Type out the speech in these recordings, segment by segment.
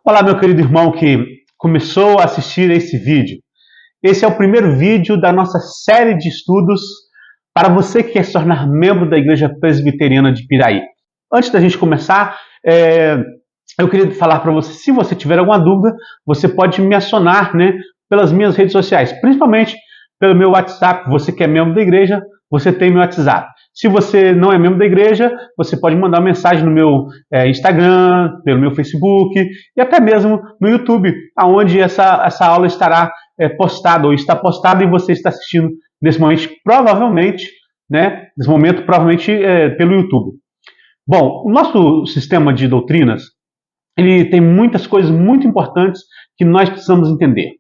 Olá, meu querido irmão que começou a assistir esse vídeo. Esse é o primeiro vídeo da nossa série de estudos para você que quer se tornar membro da Igreja Presbiteriana de Piraí. Antes da gente começar, eu queria falar para você, se você tiver alguma dúvida, você pode me acionar, pelas minhas redes sociais, principalmente pelo meu WhatsApp. Você que é membro da igreja, você tem meu WhatsApp. Se você não é membro da igreja, você pode mandar uma mensagem no meu Instagram, pelo meu Facebook e até mesmo no YouTube, onde essa aula estará postada ou está postada e você está assistindo nesse momento, provavelmente, pelo YouTube. Bom, o nosso sistema de doutrinas, ele tem muitas coisas muito importantes que nós precisamos entender.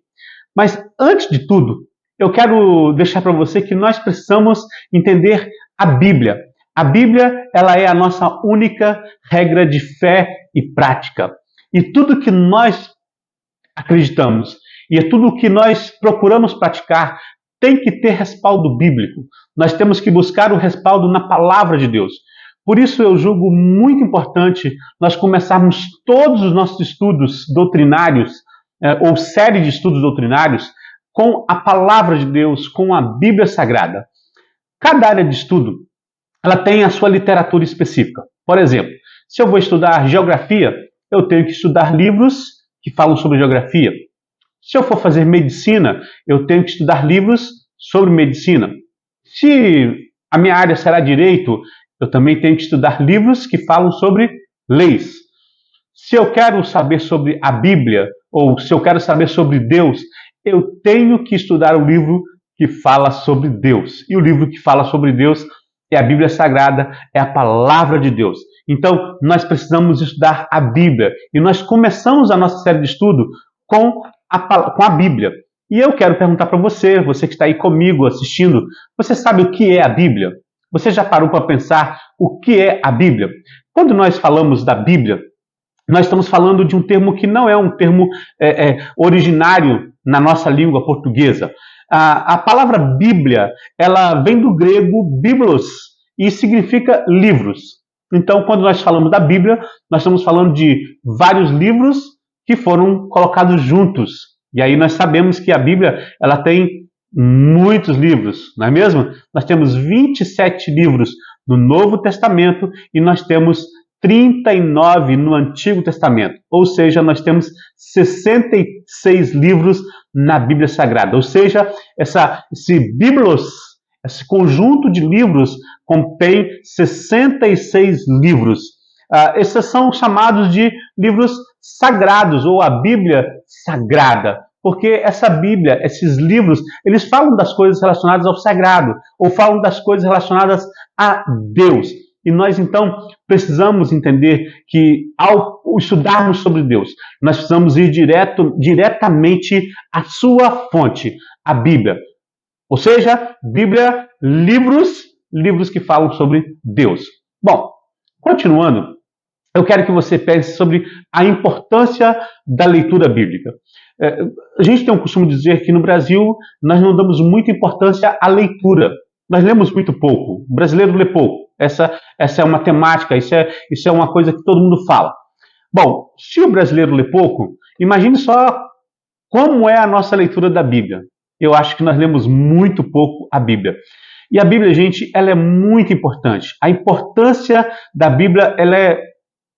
Mas, antes de tudo, eu quero deixar para você que nós precisamos entender a Bíblia. A Bíblia, ela é a nossa única regra de fé e prática. E tudo que nós acreditamos e tudo que nós procuramos praticar tem que ter respaldo bíblico. Nós temos que buscar o respaldo na palavra de Deus. Por isso eu julgo muito importante nós começarmos todos os nossos estudos doutrinários, ou série de estudos doutrinários, com a palavra de Deus, com a Bíblia Sagrada. Cada área de estudo, ela tem a sua literatura específica. Por exemplo, se eu vou estudar geografia, eu tenho que estudar livros que falam sobre geografia. Se eu for fazer medicina, eu tenho que estudar livros sobre medicina. Se a minha área será direito, eu também tenho que estudar livros que falam sobre leis. Se eu quero saber sobre a Bíblia, ou se eu quero saber sobre Deus, eu tenho que estudar o livro que fala sobre Deus. E o livro que fala sobre Deus é a Bíblia Sagrada, é a Palavra de Deus. Então, nós precisamos estudar a Bíblia. E nós começamos a nossa série de estudo com a Bíblia. E eu quero perguntar para você, você que está aí comigo assistindo, você sabe o que é a Bíblia? Você já parou para pensar o que é a Bíblia? Quando nós falamos da Bíblia, nós estamos falando de um termo que não é um termo originário na nossa língua portuguesa. A palavra Bíblia, ela vem do grego biblos e significa livros. Então, quando nós falamos da Bíblia, nós estamos falando de vários livros que foram colocados juntos. E aí nós sabemos que a Bíblia, ela tem muitos livros, não é mesmo? Nós temos 27 livros no Novo Testamento e nós temos 39 no Antigo Testamento. Ou seja, nós temos 66 livros na Bíblia Sagrada. Ou seja, esse biblos, esse conjunto de livros contém 66 livros. Esses são chamados de livros sagrados, ou a Bíblia Sagrada. Porque essa Bíblia, esses livros, eles falam das coisas relacionadas ao sagrado, ou falam das coisas relacionadas a Deus. E nós, então, precisamos entender que, ao estudarmos sobre Deus, nós precisamos ir diretamente à sua fonte, a Bíblia. Ou seja, Bíblia, livros que falam sobre Deus. Bom, continuando, eu quero que você pense sobre a importância da leitura bíblica. A gente tem um costume de dizer que no Brasil nós não damos muita importância à leitura. Nós lemos muito pouco. O brasileiro lê pouco. Essa é uma temática, isso é uma coisa que todo mundo fala. Bom, se o brasileiro lê pouco, imagine só como é a nossa leitura da Bíblia. Eu acho que nós lemos muito pouco a Bíblia. E a Bíblia, gente, ela é muito importante. A importância da Bíblia, ela é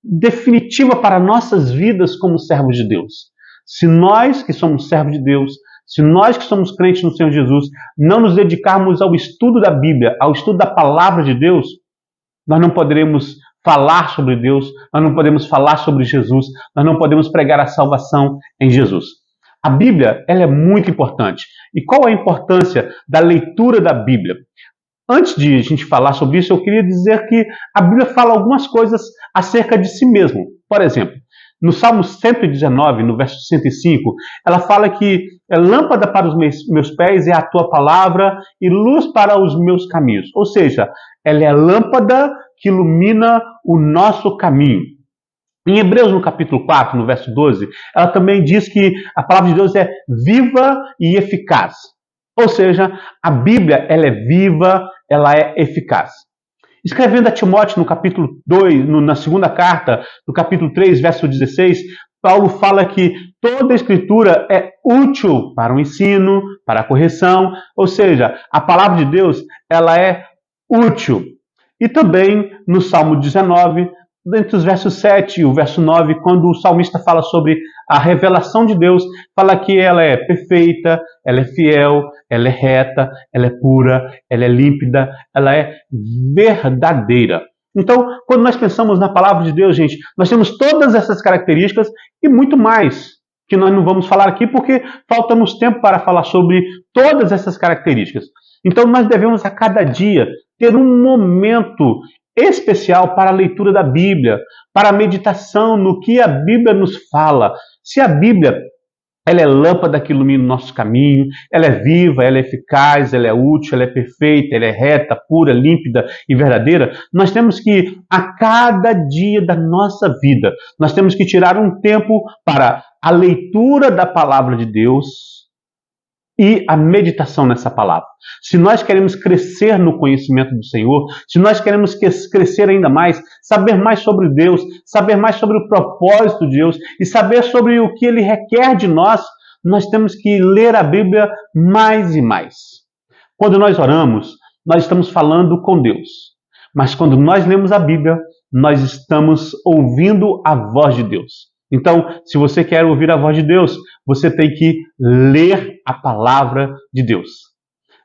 definitiva para nossas vidas como servos de Deus. Se nós que somos servos de Deus, se nós que somos crentes no Senhor Jesus, não nos dedicarmos ao estudo da Bíblia, ao estudo da palavra de Deus, nós não poderemos falar sobre Deus, nós não podemos falar sobre Jesus, nós não podemos pregar a salvação em Jesus. A Bíblia, ela é muito importante. E qual a importância da leitura da Bíblia? Antes de a gente falar sobre isso, eu queria dizer que a Bíblia fala algumas coisas acerca de si mesmo. Por exemplo, no Salmo 119, no verso 105, ela fala que lâmpada para os meus pés é a tua palavra e luz para os meus caminhos. Ou seja, ela é a lâmpada que ilumina o nosso caminho. Em Hebreus, no capítulo 4, no verso 12, ela também diz que a palavra de Deus é viva e eficaz. Ou seja, a Bíblia, ela é viva, ela é eficaz. Escrevendo a Timóteo no capítulo 2, na segunda carta, no capítulo 3, verso 16, Paulo fala que toda a escritura é útil para o ensino, para a correção, ou seja, a palavra de Deus, ela é útil. E também no Salmo 19, entre os versos 7 e o verso 9, quando o salmista fala sobre a revelação de Deus, fala que ela é perfeita, ela é fiel, ela é reta, ela é pura, ela é límpida, ela é verdadeira. Então, quando nós pensamos na palavra de Deus, gente, nós temos todas essas características e muito mais, que nós não vamos falar aqui porque falta-nos tempo para falar sobre todas essas características. Então, nós devemos a cada dia ter um momento especial para a leitura da Bíblia, para a meditação no que a Bíblia nos fala. Se a Bíblia ela é lâmpada que ilumina o nosso caminho, ela é viva, ela é eficaz, ela é útil, ela é perfeita, ela é reta, pura, límpida e verdadeira. Nós temos que, a cada dia da nossa vida, nós temos que tirar um tempo para a leitura da palavra de Deus e a meditação nessa palavra. Se nós queremos crescer no conhecimento do Senhor, se nós queremos crescer ainda mais, saber mais sobre Deus, saber mais sobre o propósito de Deus e saber sobre o que Ele requer de nós, nós temos que ler a Bíblia mais e mais. Quando nós oramos, nós estamos falando com Deus. Mas quando nós lemos a Bíblia, nós estamos ouvindo a voz de Deus. Então, se você quer ouvir a voz de Deus, você tem que ler a palavra de Deus.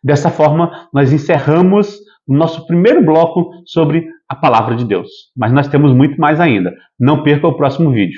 Dessa forma, nós encerramos o nosso primeiro bloco sobre a palavra de Deus. Mas nós temos muito mais ainda. Não perca o próximo vídeo.